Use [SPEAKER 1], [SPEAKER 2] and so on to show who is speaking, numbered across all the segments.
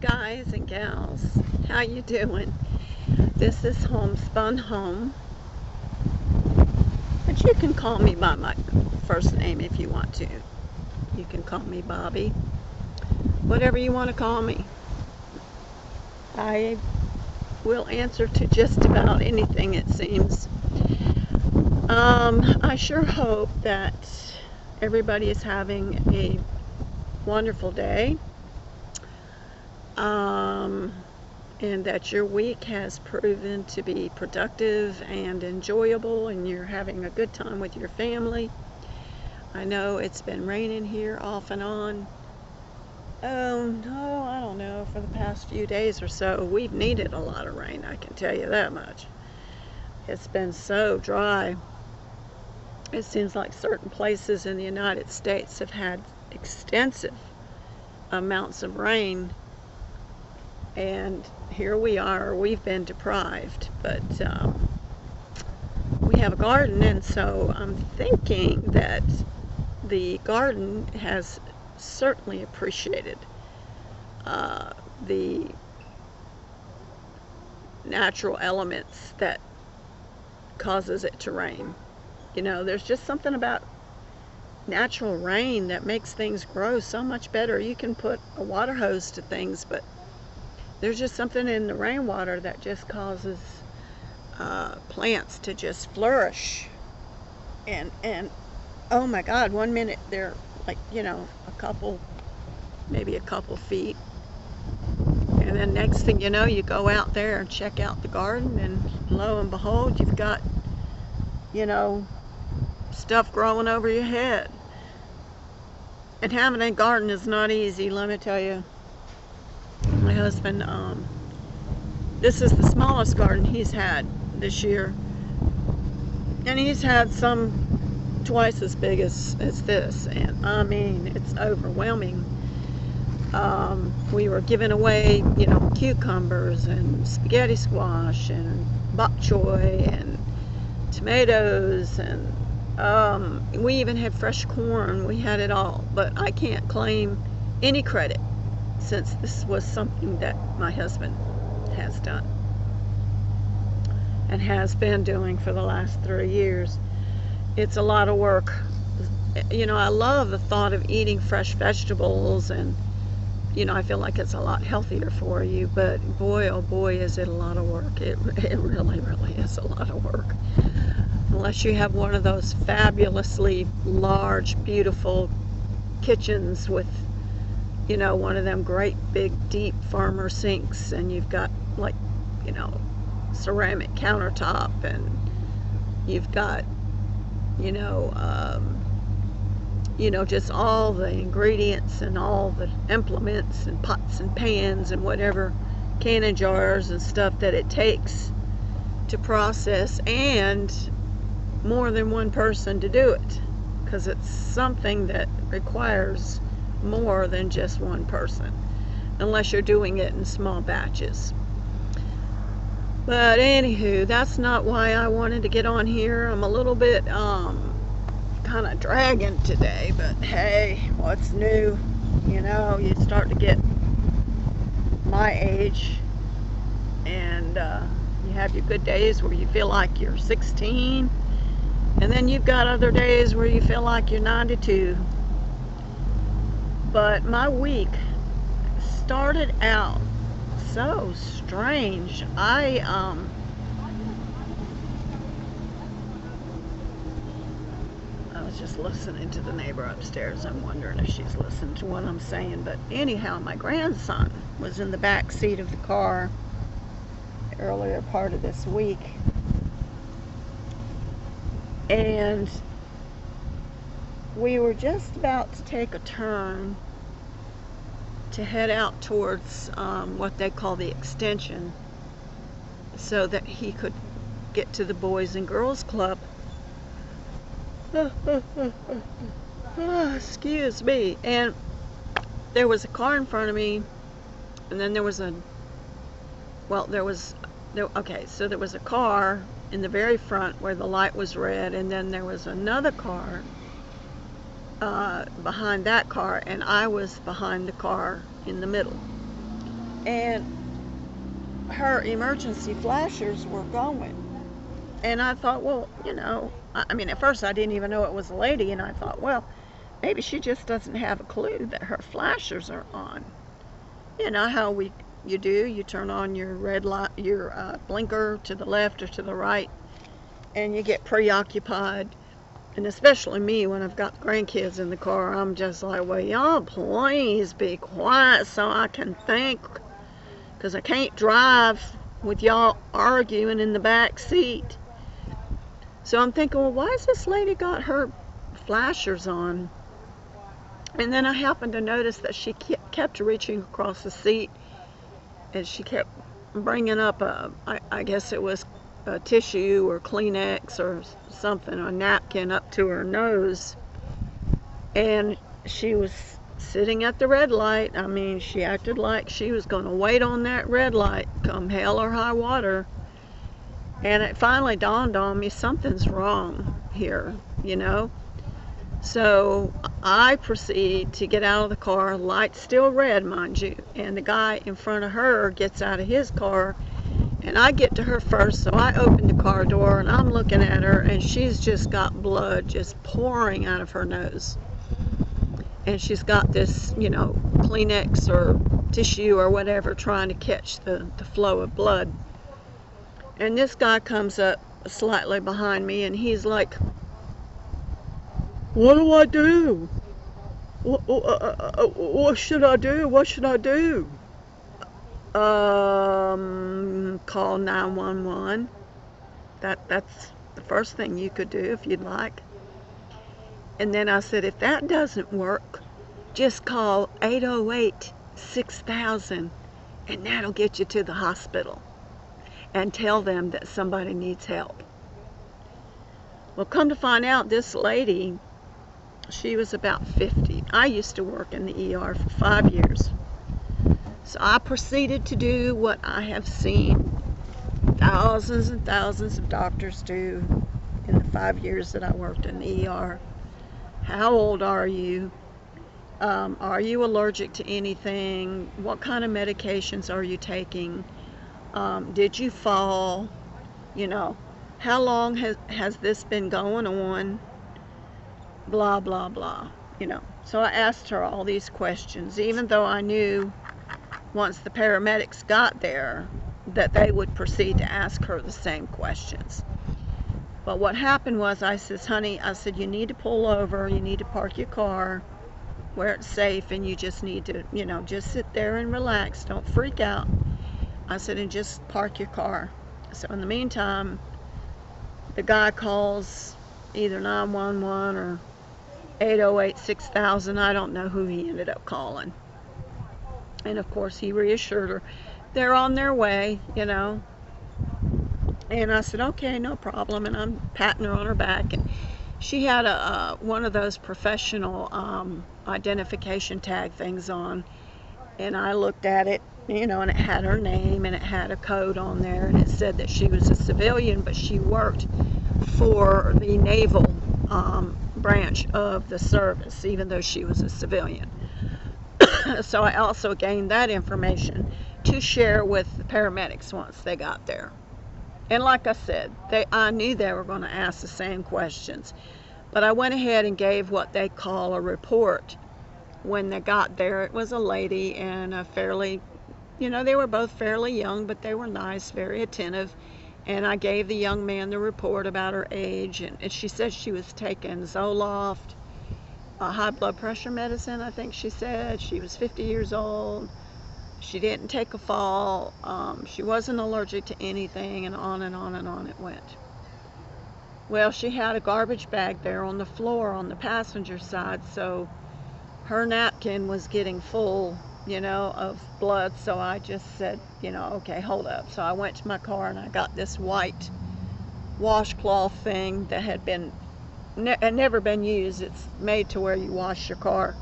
[SPEAKER 1] guys and gals, how you doing? This is Homespun Home, but you can call me by my first name if you want to. You can call me Bobby, whatever you want to call me. I will answer to just about anything, it seems. I sure hope that everybody is having a wonderful day. And that your week has proven to be productive and enjoyable, and you're having a good time with your family. I know it's been raining here off and on. Oh, no, I don't know, for the past few days or so. We've needed a lot of rain, I can tell you that much. It's been so dry. It seems like certain places in the United States have had extensive amounts of rain, and here we are, we've been deprived, but we have a garden, and so I'm thinking that the garden has certainly appreciated the natural elements that causes it to rain. You know, there's just something about natural rain that makes things grow so much better. You can put a water hose to things, but there's just something in the rainwater that just causes plants to just flourish. And oh my God, one minute they're like, maybe a couple feet. And then next thing you know, you go out there and check out the garden, and lo and behold, you've got, stuff growing over your head. And having a garden is not easy, let me tell you. My husband, this is the smallest garden he's had this year, and he's had some twice as big as this, and I mean, it's overwhelming. We were giving away, cucumbers and spaghetti squash and bok choy and tomatoes, and we even had fresh corn. We had it all, but I can't claim any credit, since this was something that my husband has done and has been doing for the last 3 years. It's a lot of work. I love the thought of eating fresh vegetables, and I feel like it's a lot healthier for you, but boy, oh boy, is it a lot of work. It really, really is a lot of work. Unless you have one of those fabulously large, beautiful kitchens with one of them great big deep farmer sinks, and you've got ceramic countertop, and you've got just all the ingredients and all the implements and pots and pans and whatever, canning jars and stuff that it takes to process, and more than one person to do it, because it's something that requires more than just one person, unless you're doing it in small batches. But anywho, that's not why I wanted to get on here. I'm a little bit kind of dragging today, but hey, what's new? You start to get my age, and you have your good days where you feel like you're 16, and then you've got other days where you feel like you're 92. But my week started out so strange. I was just listening to the neighbor upstairs. I'm wondering if she's listening to what I'm saying. But anyhow, my grandson was in the back seat of the car earlier part of this week, and we were just about to take a turn to head out towards what they call the extension, so that he could get to the Boys and Girls Club. Excuse me. And there was a car in front of me, and then there was a car in the very front where the light was red, and then there was another car behind that car, and I was behind the car in the middle. and her emergency flashers were going. And I thought, well, I mean, at first I didn't even know it was a lady, and I thought, well, maybe she just doesn't have a clue that her flashers are on. You know how you turn on your red light, your blinker to the left or to the right, and you get preoccupied. And especially me, when I've got grandkids in the car, I'm just like, well, y'all please be quiet so I can think, because I can't drive with y'all arguing in the back seat. So I'm thinking, well, why has this lady got her flashers on? And then I happened to notice that she kept reaching across the seat, and she kept bringing up I guess it was a tissue or Kleenex or something, a napkin up to her nose. And she was sitting at the red light. I mean, she acted like she was going to wait on that red light come hell or high water. And it finally dawned on me, something's wrong here, So I proceed to get out of the car, light's still red, mind you, and the guy in front of her gets out of his car, and I get to her first, so I open the car door, and I'm looking at her, and she's just got blood just pouring out of her nose. And she's got this, Kleenex or tissue or whatever trying to catch the flow of blood. And this guy comes up slightly behind me, and he's like, what do I do? What should I do? What should I do? Call 911. That's the first thing you could do if you'd like. And then I said, if that doesn't work, just call 808-6000, and that'll get you to the hospital. And tell them that somebody needs help. Well, come to find out, this lady, she was about 50. I used to work in the ER for 5 years. So I proceeded to do what I have seen thousands and thousands of doctors do in the 5 years that I worked in the ER. How old are you? Are you allergic to anything? What kind of medications are you taking? Did you fall? How long has this been going on? Blah, blah, blah. So I asked her all these questions, even though I knew once the paramedics got there that they would proceed to ask her the same questions. But what happened was, I said, honey, you need to pull over, you need to park your car where it's safe, and you just need to, just sit there and relax, don't freak out. I said, and just park your car. So in the meantime, the guy calls either 911 or 808-6000. I don't know who he ended up calling. And of course, he reassured her they're on their way, And I said, okay, no problem. And I'm patting her on her back. And she had one of those professional identification tag things on. And I looked at it, and it had her name, and it had a code on there, and it said that she was a civilian, but she worked for the naval branch of the service, even though she was a civilian. So I also gained that information to share with the paramedics once they got there. And like I said, I knew they were going to ask the same questions, but I went ahead and gave what they call a report. When they got there, it was a lady and a fairly, they were both fairly young, but they were nice, very attentive. And I gave the young man the report about her age, and she said she was taking Zoloft, high blood pressure medicine, I think she said. She was 50 years old. She didn't take a fall. She wasn't allergic to anything, and on and on and on it went. Well, she had a garbage bag there on the floor on the passenger side, so her napkin was getting full, of blood. So I just said, okay, hold up. So I went to my car and I got this white washcloth thing that had never been used. It's made to where you wash your car.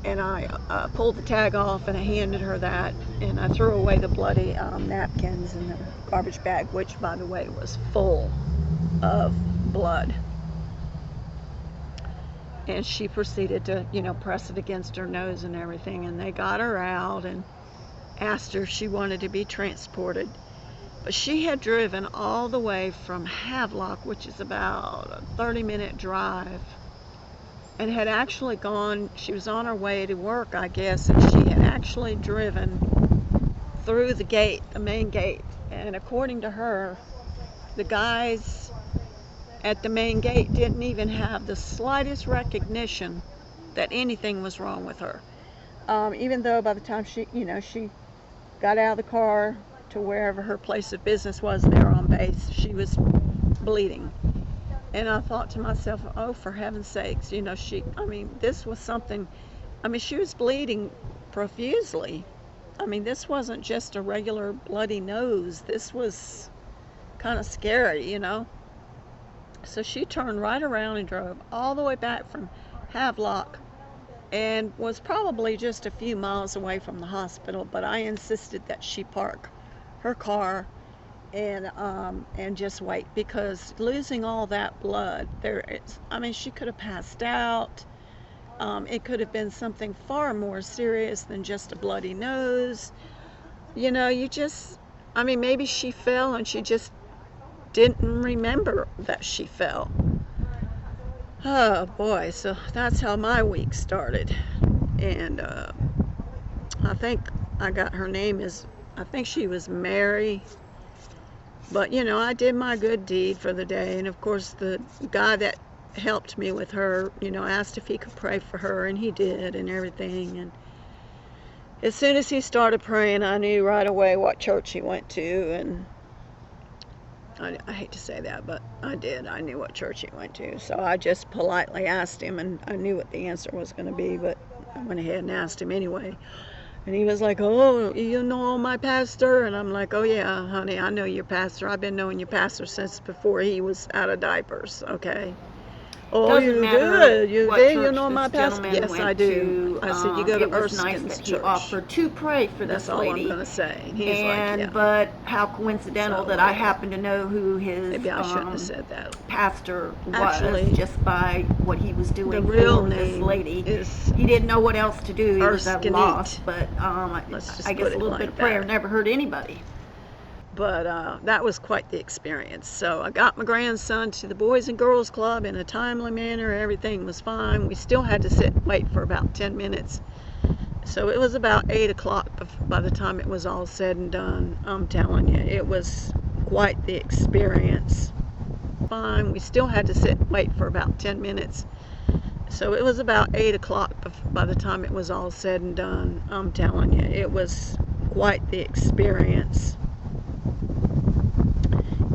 [SPEAKER 1] And I pulled the tag off and I handed her that, and I threw away the bloody napkins in the garbage bag, which, by the way, was full of blood. And she proceeded to, press it against her nose and everything, and they got her out, and asked her if she wanted to be transported. But she had driven all the way from Havelock, which is about a 30-minute drive, and had actually gone, she was on her way to work, I guess, and she had actually driven through the gate, the main gate. And according to her, the guys at the main gate didn't even have the slightest recognition that anything was wrong with her. Even though by the time she got out of the car to wherever her place of business was there on base, she was bleeding. And I thought to myself, oh, for heaven's sakes, this was something, she was bleeding profusely. This wasn't just a regular bloody nose. This was kind of scary. So she turned right around and drove all the way back from Havelock and was probably just a few miles away from the hospital, but I insisted that she park her car and just wait, because losing all that blood, she could have passed out. It could have been something far more serious than just a bloody nose. Maybe she fell and she just didn't remember that she fell. Oh boy, so that's how my week started. And I think I got her name I think she was Mary. But I did my good deed for the day, and of course the guy that helped me with her, asked if he could pray for her, and he did, and everything. And as soon as he started praying, I knew right away what church he went to, and I hate to say that, but I did. I knew what church he went to, so I just politely asked him, and I knew what the answer was going to be, but I went ahead and asked him anyway. And he was like, oh, you know my pastor? And I'm like, oh yeah, honey, I know your pastor. I've been knowing your pastor since before he was out of diapers, okay? Oh,
[SPEAKER 2] Doesn't
[SPEAKER 1] you
[SPEAKER 2] matter
[SPEAKER 1] do? You
[SPEAKER 2] what
[SPEAKER 1] do?
[SPEAKER 2] church
[SPEAKER 1] You know my
[SPEAKER 2] this
[SPEAKER 1] pastor?
[SPEAKER 2] gentleman
[SPEAKER 1] Yes,
[SPEAKER 2] went
[SPEAKER 1] I do.
[SPEAKER 2] to.
[SPEAKER 1] I said, you go to
[SPEAKER 2] It was nice
[SPEAKER 1] Erskine's
[SPEAKER 2] that
[SPEAKER 1] church.
[SPEAKER 2] he offered to pray for
[SPEAKER 1] That's
[SPEAKER 2] this
[SPEAKER 1] all
[SPEAKER 2] lady.
[SPEAKER 1] I'm going to say. He's like, yeah.
[SPEAKER 2] But how coincidental
[SPEAKER 1] So,
[SPEAKER 2] that I happen to know who his
[SPEAKER 1] maybe I shouldn't have said that.
[SPEAKER 2] pastor was,
[SPEAKER 1] Actually,
[SPEAKER 2] just by what he was doing
[SPEAKER 1] the real
[SPEAKER 2] for this
[SPEAKER 1] name
[SPEAKER 2] lady.
[SPEAKER 1] is
[SPEAKER 2] He didn't know what else to do. He was at a loss,
[SPEAKER 1] Erskine.
[SPEAKER 2] but
[SPEAKER 1] Let's just
[SPEAKER 2] I guess
[SPEAKER 1] put
[SPEAKER 2] a
[SPEAKER 1] it
[SPEAKER 2] little
[SPEAKER 1] like
[SPEAKER 2] bit of prayer
[SPEAKER 1] that.
[SPEAKER 2] never hurt anybody.
[SPEAKER 1] But that was quite the experience. So I got my grandson to the Boys and Girls Club in a timely manner. Everything was fine. We still had to sit and wait for about 10 minutes. So it was about 8 o'clock by the time it was all said and done. I'm telling you, it was quite the experience. Fine. We still had to sit and wait for about 10 minutes. So it was about 8 o'clock by the time it was all said and done. I'm telling you, it was quite the experience.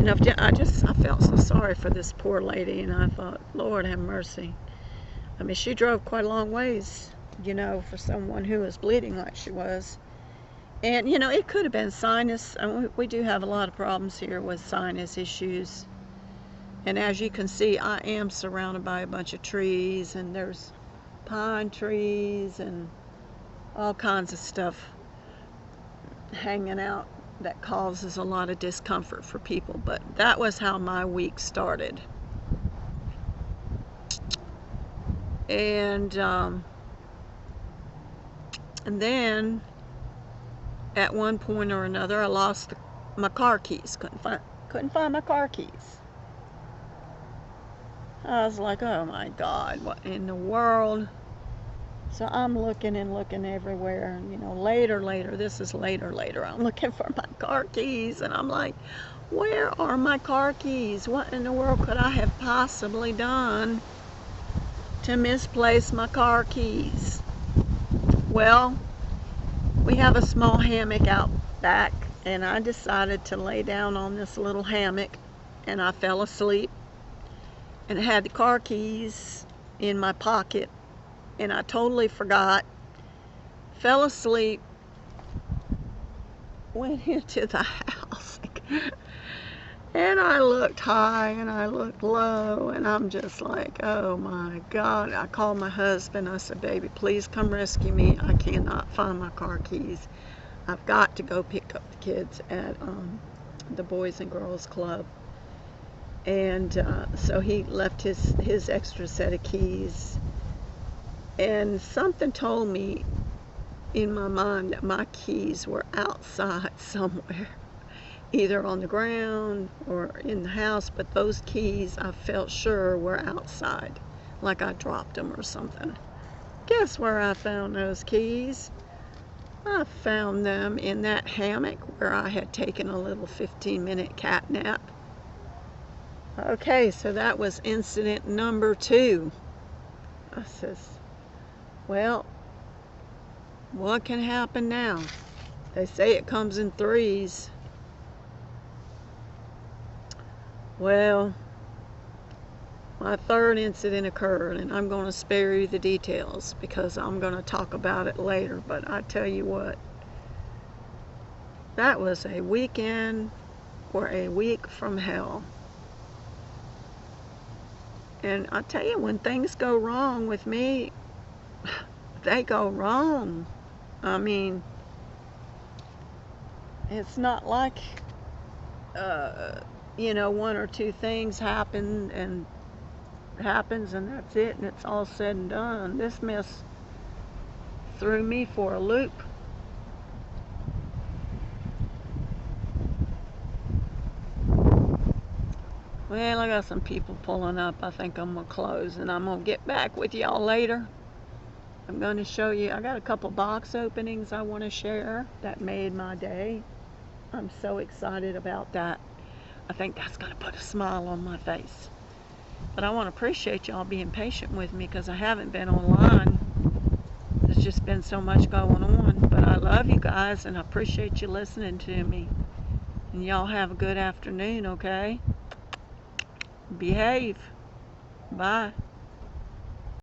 [SPEAKER 1] I felt so sorry for this poor lady, and I thought, Lord have mercy. She drove quite a long ways, for someone who was bleeding like she was. And, it could have been sinus. We do have a lot of problems here with sinus issues. And as you can see, I am surrounded by a bunch of trees, and there's pine trees and all kinds of stuff hanging out that causes a lot of discomfort for people. But that was how my week started. And then at one point or another, I lost my car keys. Couldn't find my car keys. I was like, oh my God, what in the world? So I'm looking and looking everywhere, and later, this is later, I'm looking for my car keys, and I'm like, where are my car keys? What in the world could I have possibly done to misplace my car keys? Well, we have a small hammock out back, and I decided to lay down on this little hammock, and I fell asleep, and I had the car keys in my pocket, and I totally forgot, fell asleep, went into the house, and I looked high and I looked low, and I'm just like, oh my God. I called my husband. I said, baby, please come rescue me. I cannot find my car keys. I've got to go pick up the kids at the Boys and Girls Club. And so he left his extra set of keys. And something told me in my mind that my keys were outside somewhere, either on the ground or in the house, but those keys I felt sure were outside, like I dropped them or something. Guess where I found those keys? I found them in that hammock where I had taken a little 15-minute cat nap. Okay, so that was incident number 2. I says, well, what can happen now? They say it comes in threes. Well, my third incident occurred, and I'm going to spare you the details because I'm going to talk about it later. But I tell you what, that was a weekend or a week from hell. And I tell you, when things go wrong with me, they go wrong. I mean, it's not like, one or two things happens and that's it and it's all said and done. This mess threw me for a loop. Well, I got some people pulling up. I think I'm going to close and I'm going to get back with y'all later. I'm going to show you, I got a couple box openings I want to share that made my day. I'm so excited about that. I think that's going to put a smile on my face. But I want to appreciate y'all being patient with me because I haven't been online. There's just been so much going on. But I love you guys and I appreciate you listening to me. And y'all have a good afternoon, okay? Behave. Bye.